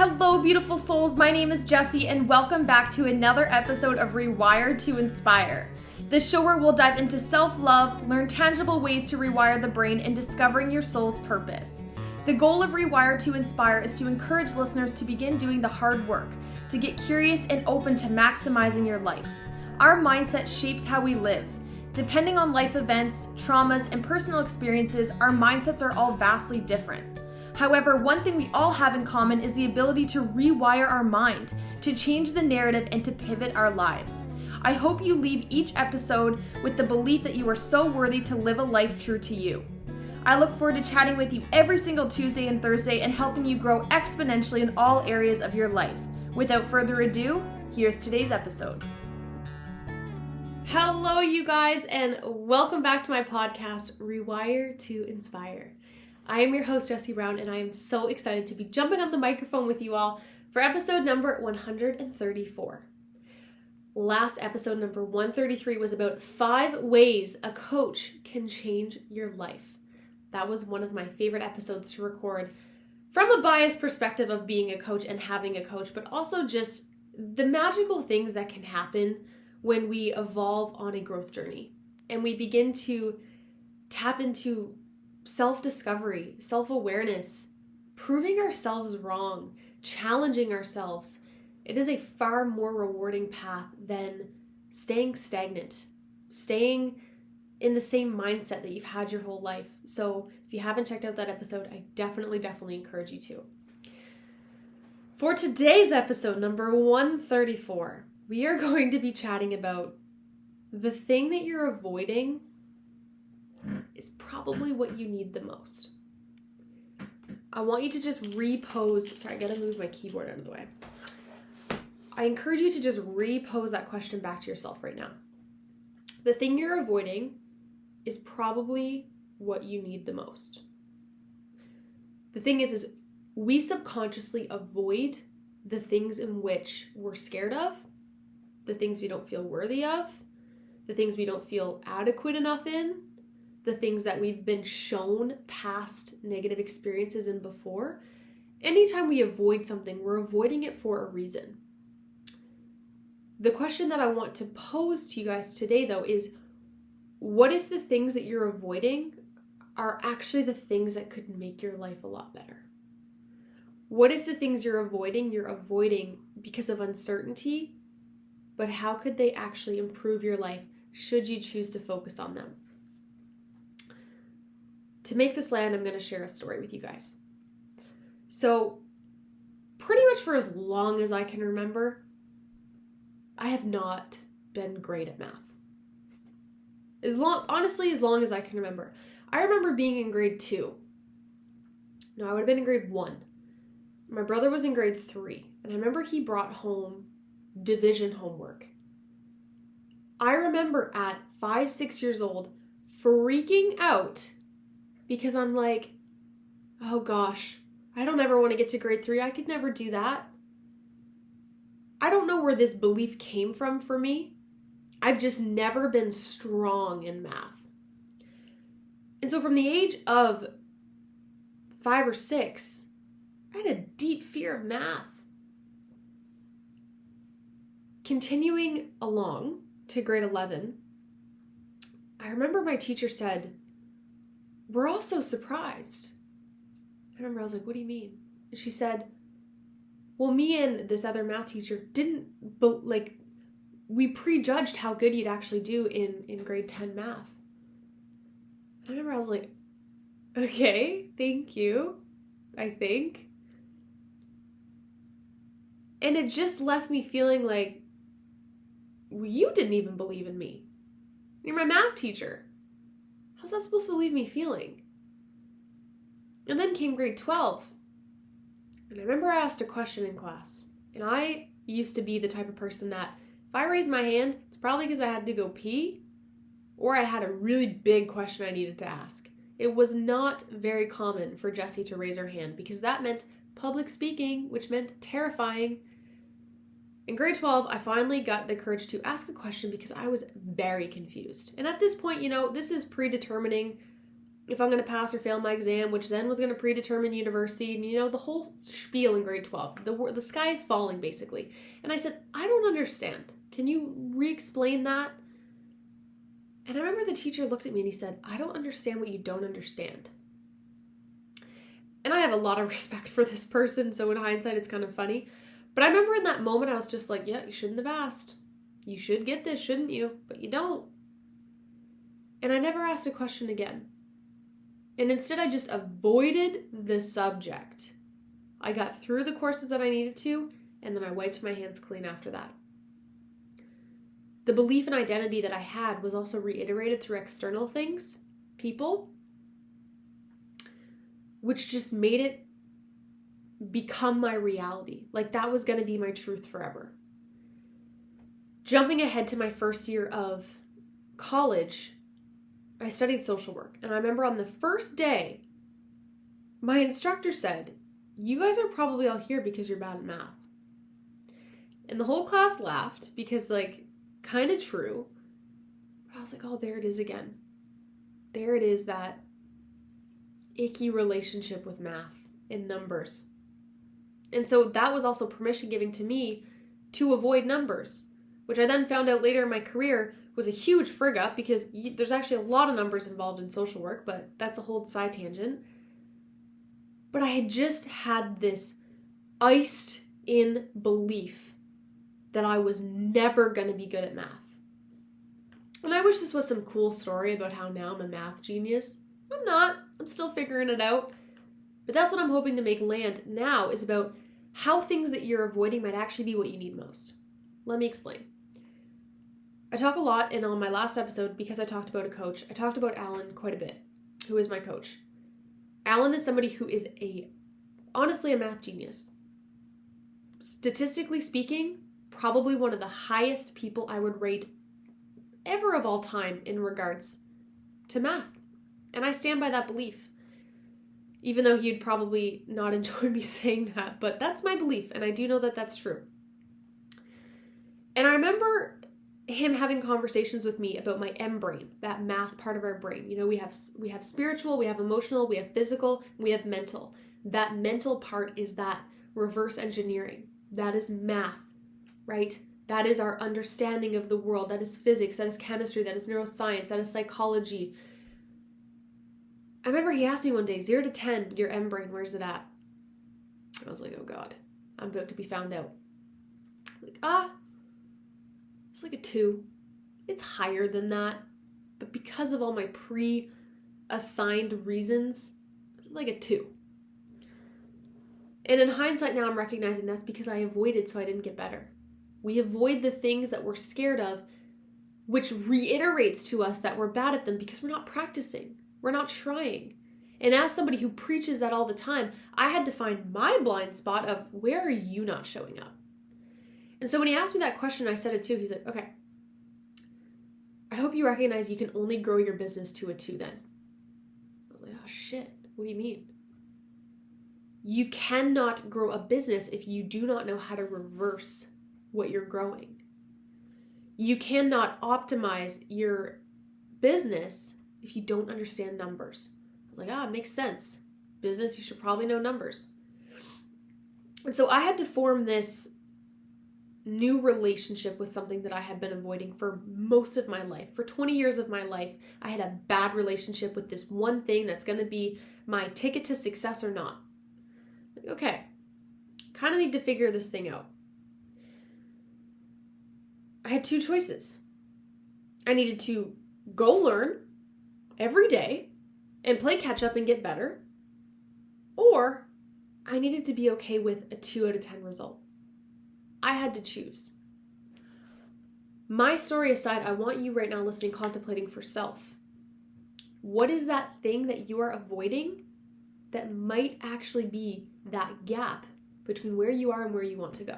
Hello, beautiful souls. My name is Jessie, and welcome back to another episode of Rewire To Inspire. The show where we'll dive into self-love, learn tangible ways to rewire the brain, and discovering your soul's purpose. The goal of Rewire To Inspire is to encourage listeners to begin doing the hard work, to get curious and open to maximizing your life. Our mindset shapes how we live. Depending on life events, traumas, and personal experiences, our mindsets are all vastly different. However, one thing we all have in common is the ability to rewire our mind, to change the narrative, and to pivot our lives. I hope you leave each episode with the belief that you are so worthy to live a life true to you. I look forward to chatting with you every single Tuesday and Thursday and helping you grow exponentially in all areas of your life. Without further ado, here's today's episode. Hello, you guys, and welcome back to my podcast, Rewire To Inspire. I am your host, Jessie Brown, and I am so excited to be jumping on the microphone with you all for episode number 134. Last episode, number 133, was about 5 ways a coach can change your life. That was one of my favorite episodes to record from a biased perspective of being a coach and having a coach, but also just the magical things that can happen when we evolve on a growth journey and we begin to tap into self-discovery, self-awareness, proving ourselves wrong, challenging ourselves. It is a far more rewarding path than staying stagnant, staying in the same mindset that you've had your whole life. So if you haven't checked out that episode, I definitely encourage you to. For today's episode, number 134, we are going to be chatting about the thing that you're avoiding is probably what you need the most. I want you to just repose. Sorry, I gotta move my keyboard out of the way. I encourage you to just repose that question back to yourself right now. The thing you're avoiding is probably what you need the most. The thing is we subconsciously avoid the things in which we're scared of, the things we don't feel worthy of, the things we don't feel adequate enough in, the things that we've been shown past negative experiences in before. Anytime we avoid something, we're avoiding it for a reason. The question that I want to pose to you guys today, though, is what if the things that you're avoiding are actually the things that could make your life a lot better? What if the things you're avoiding because of uncertainty, but how could they actually improve your life should you choose to focus on them? To make this land, I'm going to share a story with you guys. So, pretty much for as long as I can remember, I have not been great at math. As long as I can remember. I remember being in grade 2. No, I would have been in grade 1. My brother was in grade 3, and I remember he brought home division homework. I remember at 5, 6 years old freaking out because I'm like, oh gosh, I don't ever want to get to grade 3. I could never do that. I don't know where this belief came from for me. I've just never been strong in math. And so from the age of 5 or 6, I had a deep fear of math. Continuing along to grade 11, I remember my teacher said, "We're all so surprised." I remember I was like, "What do you mean?" And she said, "Well, me and this other math teacher we prejudged how good you'd actually do in grade 10 math." I remember I was like, "Okay, thank you, I think." And it just left me feeling like, well, you didn't even believe in me. You're my math teacher. How's that supposed to leave me feeling? And then came grade 12. And I remember I asked a question in class. And I used to be the type of person that if I raised my hand, it's probably because I had to go pee or I had a really big question I needed to ask. It was not very common for Jessie to raise her hand because that meant public speaking, which meant terrifying. In grade 12, I finally got the courage to ask a question because I was very confused. And at this point, this is predetermining if I'm going to pass or fail my exam, which then was going to predetermine university, and the whole spiel in grade 12. The sky is falling, basically. And I said, I don't understand. Can you re-explain that? And I remember the teacher looked at me and he said, I don't understand what you don't understand. And I have a lot of respect for this person, so in hindsight, it's kind of funny. But I remember in that moment, I was just like, yeah, you shouldn't have asked. You should get this, shouldn't you? But you don't. And I never asked a question again. And instead, I just avoided the subject. I got through the courses that I needed to, and then I wiped my hands clean after that. The belief and identity that I had was also reiterated through external things, people, which just made it become my reality. Like that was going to be my truth forever. Jumping ahead to my first year of college, I studied social work. And I remember on the first day, my instructor said, you guys are probably all here because you're bad at math. And the whole class laughed because kind of true. But I was like, oh, there it is again. There it is, that icky relationship with math and numbers. And so that was also permission giving to me to avoid numbers, which I then found out later in my career was a huge frig up because there's actually a lot of numbers involved in social work, but that's a whole side tangent. But I had just had this iced in belief that I was never going to be good at math. And I wish this was some cool story about how now I'm a math genius. I'm not. I'm still figuring it out. But that's what I'm hoping to make land now, is about how things that you're avoiding might actually be what you need most. Let me explain. I talk a lot, and on my last episode, because I talked about a coach, I talked about Alan quite a bit, who is my coach. Alan is somebody who is honestly a math genius. Statistically speaking, probably one of the highest people I would rate ever of all time in regards to math. And I stand by that belief. Even though he'd probably not enjoy me saying that, but that's my belief, and I do know that that's true. And I remember him having conversations with me about my M brain, that math part of our brain. We have spiritual, we have emotional, we have physical, we have mental. That mental part is that reverse engineering. That is math, right? That is our understanding of the world. That is physics, that is chemistry, that is neuroscience, that is psychology. I remember he asked me one day, 0 to 10, your M brain, where's it at? I was like, oh God, I'm about to be found out. It's like a 2. It's higher than that. But because of all my pre-assigned reasons, it's like a 2. And in hindsight now, I'm recognizing that's because I avoided so I didn't get better. We avoid the things that we're scared of, which reiterates to us that we're bad at them because we're not practicing. We're not trying. And as somebody who preaches that all the time, I had to find my blind spot of where are you not showing up? And so when he asked me that question, I said it too. He's like, okay, I hope you recognize you can only grow your business to a 2 then. I was like, oh shit, what do you mean? You cannot grow a business if you do not know how to reverse what you're growing. You cannot optimize your business if you don't understand numbers. I was like, it makes sense. Business, you should probably know numbers. And so I had to form this new relationship with something that I had been avoiding for most of my life. For 20 years of my life, I had a bad relationship with this one thing that's going to be my ticket to success or not. Okay, kind of need to figure this thing out. I had 2 choices. I needed to go learn every day and play catch up and get better, or I needed to be okay with a 2 out of 10 result. I had to choose. My story aside, I want you right now listening, contemplating for self. What is that thing that you are avoiding that might actually be that gap between where you are and where you want to go?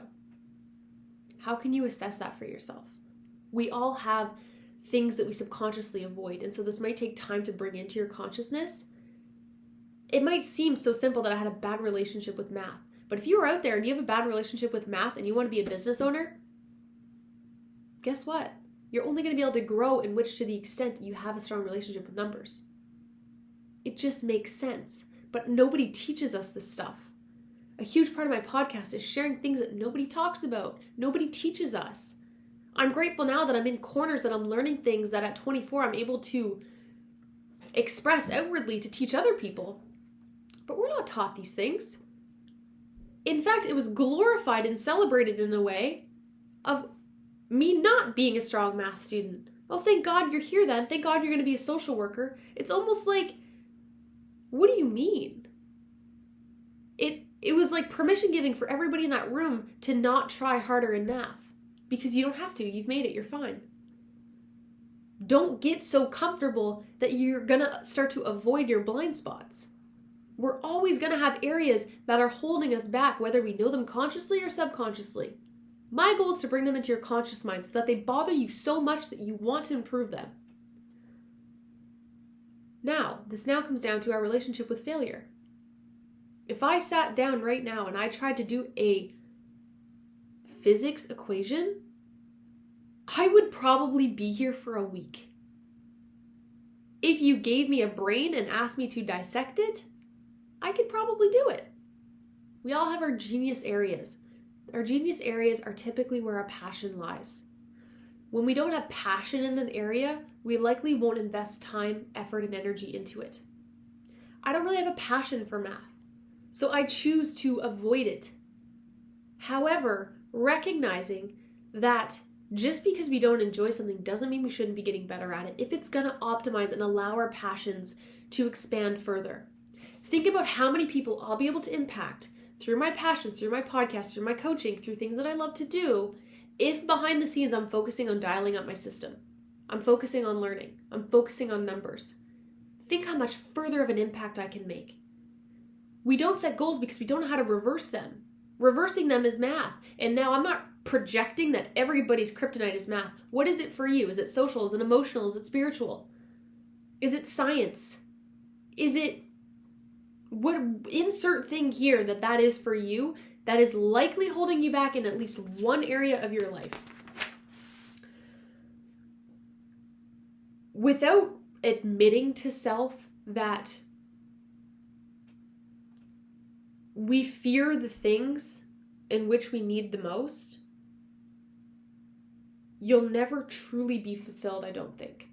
How can you assess that for yourself? We all have things that we subconsciously avoid, and so this might take time to bring into your consciousness. It might seem so simple that I had a bad relationship with math, but if you are out there and you have a bad relationship with math and you want to be a business owner, guess what? You're only going to be able to grow in which to the extent you have a strong relationship with numbers. It just makes sense. But nobody teaches us this stuff. A huge part of my podcast is sharing things that nobody talks about. Nobody teaches us. I'm grateful now that I'm in corners, that I'm learning things that at 24 I'm able to express outwardly to teach other people. But we're not taught these things. In fact, it was glorified and celebrated in a way of me not being a strong math student. Well, thank God you're here then. Thank God you're going to be a social worker. It's almost like, what do you mean? It was like permission giving for everybody in that room to not try harder in math. Because you don't have to. You've made it. You're fine. Don't get so comfortable that you're going to start to avoid your blind spots. We're always going to have areas that are holding us back, whether we know them consciously or subconsciously. My goal is to bring them into your conscious mind so that they bother you so much that you want to improve them. Now, this now comes down to our relationship with failure. If I sat down right now and I tried to do a physics equation, I would probably be here for a week. If you gave me a brain and asked me to dissect it, I could probably do it. We all have our genius areas. Our genius areas are typically where our passion lies. When we don't have passion in an area, we likely won't invest time, effort, and energy into it. I don't really have a passion for math, so I choose to avoid it. However, recognizing that just because we don't enjoy something doesn't mean we shouldn't be getting better at it if it's going to optimize and allow our passions to expand further. Think about how many people I'll be able to impact through my passions, through my podcast, through my coaching, through things that I love to do, if behind the scenes I'm focusing on dialing up my system. I'm focusing on learning. I'm focusing on numbers. Think how much further of an impact I can make. We don't set goals because we don't know how to reverse them. Reversing them is math. And now I'm not projecting that everybody's kryptonite is math. What is it for you? Is it social? Is it emotional? Is it spiritual? Is it science? Is it what insert thing here that is for you that is likely holding you back in at least one area of your life? Without admitting to self that we fear the things in which we need the most, you'll never truly be fulfilled, I don't think.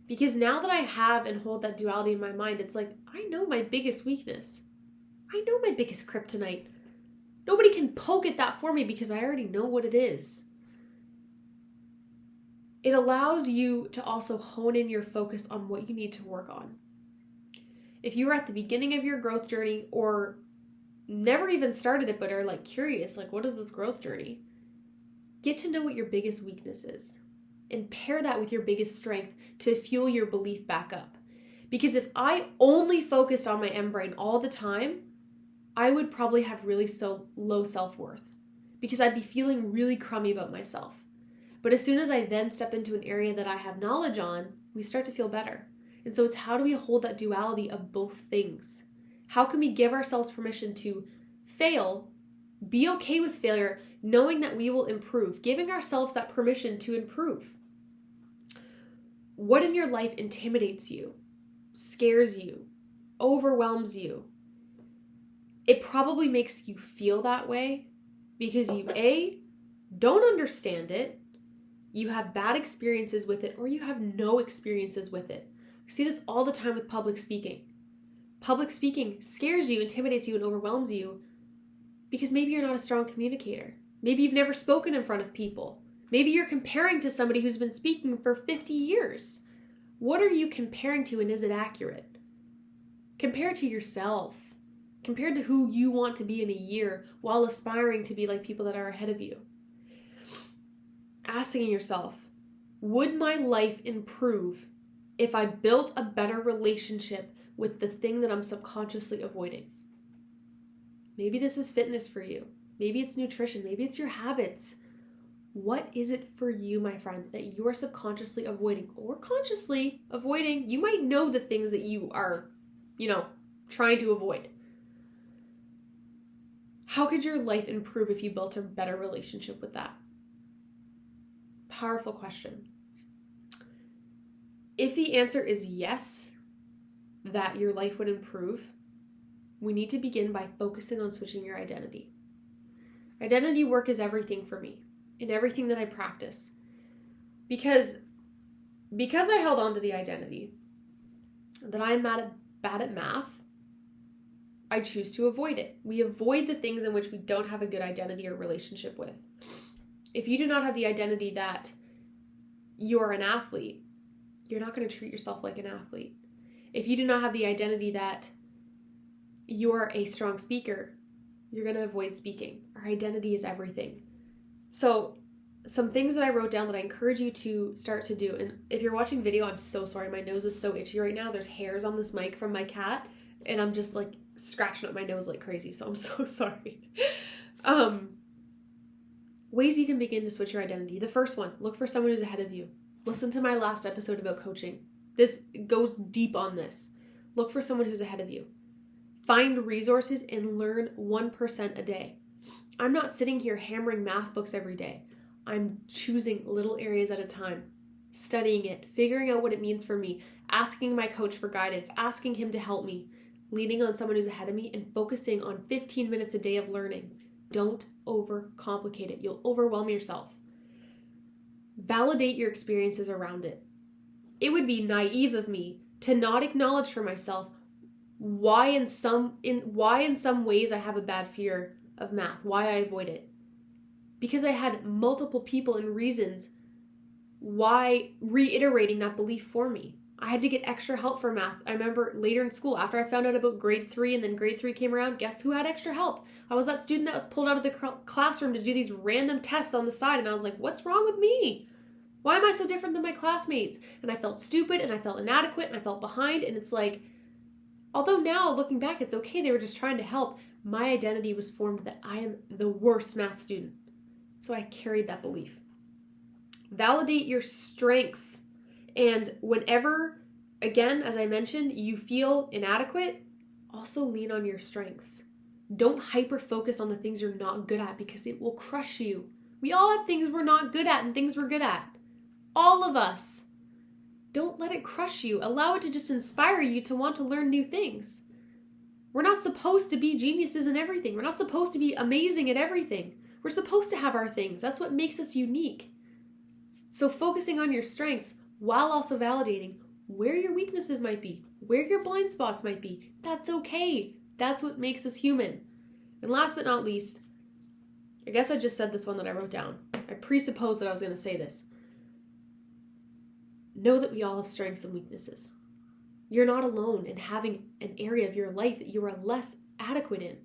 Because now that I have and hold that duality in my mind, it's like, I know my biggest weakness. I know my biggest kryptonite. Nobody can poke at that for me because I already know what it is. It allows you to also hone in your focus on what you need to work on. If you are at the beginning of your growth journey or never even started it but are like curious, like what is this growth journey? Get to know what your biggest weakness is and pair that with your biggest strength to fuel your belief back up. Because if I only focused on my M-brain all the time, I would probably have really so low self-worth because I'd be feeling really crummy about myself. But as soon as I then step into an area that I have knowledge on, we start to feel better. And so it's how do we hold that duality of both things? How can we give ourselves permission to fail, be okay with failure, knowing that we will improve, giving ourselves that permission to improve? What in your life intimidates you, scares you, overwhelms you? It probably makes you feel that way because you, A, don't understand it, you have bad experiences with it, or you have no experiences with it. I see this all the time with public speaking. Public speaking scares you, intimidates you, and overwhelms you because maybe you're not a strong communicator. Maybe you've never spoken in front of people. Maybe you're comparing to somebody who's been speaking for 50 years. What are you comparing to, and is it accurate? Compare to yourself. Compared to who you want to be in a year while aspiring to be like people that are ahead of you. Asking yourself, would my life improve if I built a better relationship with the thing that I'm subconsciously avoiding? Maybe this is fitness for you. Maybe it's nutrition. Maybe it's your habits. What is it for you, my friend, that you are subconsciously avoiding or consciously avoiding? You might know the things that you are, trying to avoid. How could your life improve if you built a better relationship with that? Powerful question. If the answer is yes, that your life would improve, we need to begin by focusing on switching your identity. Identity work is everything for me in everything that I practice. Because I held on to the identity that I am bad at math, I choose to avoid it. We avoid the things in which we don't have a good identity or relationship with. If you do not have the identity that you're an athlete, you're not going to treat yourself like an athlete. If you do not have the identity that you're a strong speaker, you're going to avoid speaking. Our identity is everything. So some things that I wrote down that I encourage you to start to do, and if you're watching video, I'm so sorry. My nose is so itchy right now. There's hairs on this mic from my cat, and I'm just like scratching up my nose like crazy, so I'm so sorry. Ways you can begin to switch your identity. The first one, look for someone who's ahead of you. Listen to my last episode about coaching. This goes deep on this. Look for someone who's ahead of you. Find resources and learn 1% a day. I'm not sitting here hammering math books every day. I'm choosing little areas at a time, studying it, figuring out what it means for me, asking my coach for guidance, asking him to help me, leaning on someone who's ahead of me, and focusing on 15 minutes a day of learning. Don't overcomplicate it. You'll overwhelm yourself. Validate your experiences around it. It would be naive of me to not acknowledge for myself why in some ways I have a bad fear of math, why I avoid it. Because I had multiple people and reasons why reiterating that belief for me. I had to get extra help for math. I remember later in school, after I found out about grade 3 and then grade 3 came around, guess who had extra help? I was that student that was pulled out of the classroom to do these random tests on the side, and I was like, what's wrong with me? Why am I so different than my classmates? And I felt stupid, and I felt inadequate, and I felt behind, and it's like, although now looking back, it's okay, they were just trying to help, my identity was formed that I am the worst math student. So I carried that belief. Validate your strengths. And whenever, again, as I mentioned, you feel inadequate, also lean on your strengths. Don't hyper-focus on the things you're not good at because it will crush you. We all have things we're not good at and things we're good at. All of us. Don't let it crush you. Allow it to just inspire you to want to learn new things. We're not supposed to be geniuses in everything. We're not supposed to be amazing at everything. We're supposed to have our things. That's what makes us unique. So focusing on your strengths while also validating where your weaknesses might be, where your blind spots might be. That's okay. That's what makes us human. And last but not least, I guess I just said this one that I wrote down. I presupposed that I was going to say this. Know that we all have strengths and weaknesses. You're not alone in having an area of your life that you are less adequate in.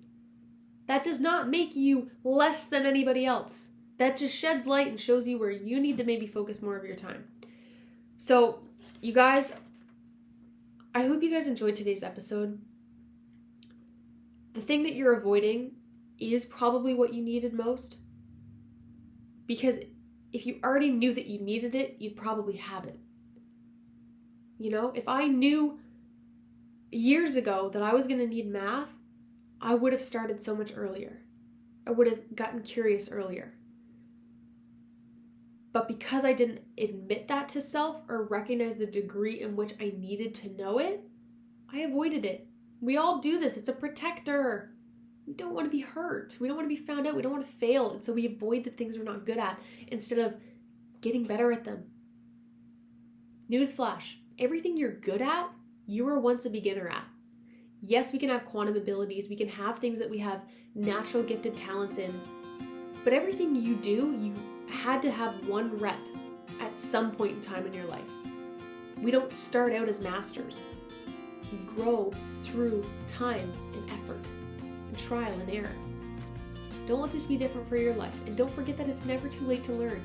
That does not make you less than anybody else. That just sheds light and shows you where you need to maybe focus more of your time. So, you guys, I hope you guys enjoyed today's episode. The thing that you're avoiding is probably what you needed most. Because if you already knew that you needed it, you'd probably have it. You know, if I knew years ago that I was going to need math, I would have started so much earlier. I would have gotten curious earlier. But because I didn't admit that to self or recognize the degree in which I needed to know it, I avoided it. We all do this. It's a protector. We don't want to be hurt. We don't want to be found out. We don't want to fail. And so we avoid the things we're not good at instead of getting better at them. Newsflash. Everything you're good at, you were once a beginner at. Yes, we can have quantum abilities. We can have things that we have natural gifted talents in. But everything you do, you had to have one rep at some point in time in your life. We don't start out as masters. We grow through time and effort and trial and error. Don't let this be different for your life. And don't forget that it's never too late to learn.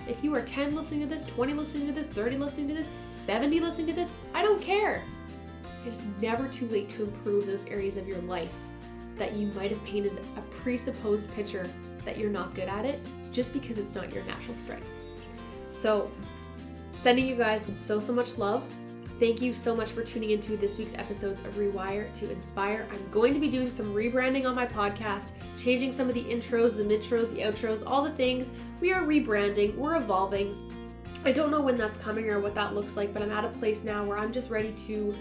If you are 10 listening to this, 20 listening to this, 30 listening to this, 70 listening to this, I don't care. It's never too late to improve those areas of your life that you might have painted a presupposed picture that you're not good at it just because it's not your natural strength. So, sending you guys so much love. Thank you so much for tuning into this week's episodes of Rewire to Inspire. I'm going to be doing some rebranding on my podcast, changing some of the intros, the midtros, the outros, all the things. We are rebranding, we're evolving. I don't know when that's coming or what that looks like, but I'm at a place now where I'm just ready to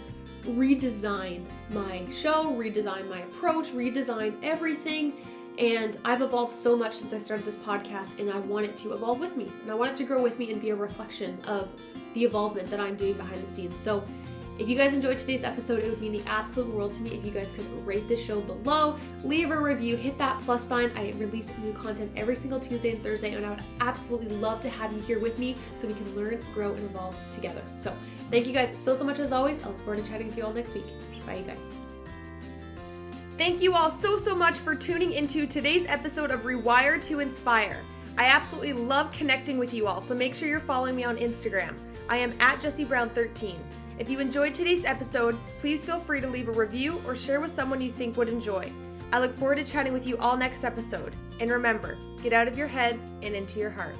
redesign my show, redesign my approach, redesign everything. And I've evolved so much since I started this podcast, and I want it to evolve with me. And I want it to grow with me and be a reflection of the evolvement that I'm doing behind the scenes. So if you guys enjoyed today's episode, it would mean the absolute world to me if you guys could rate this show below, leave a review, hit that plus sign. I release new content every single Tuesday and Thursday, and I would absolutely love to have you here with me so we can learn, grow, and evolve together. So thank you guys so much as always. I look forward to chatting with you all next week. Bye, you guys. Thank you all so much for tuning into today's episode of Rewire to Inspire. I absolutely love connecting with you all, so make sure you're following me on Instagram. I am at JessieBrown13. If you enjoyed today's episode, please feel free to leave a review or share with someone you think would enjoy. I look forward to chatting with you all next episode. And remember, get out of your head and into your heart.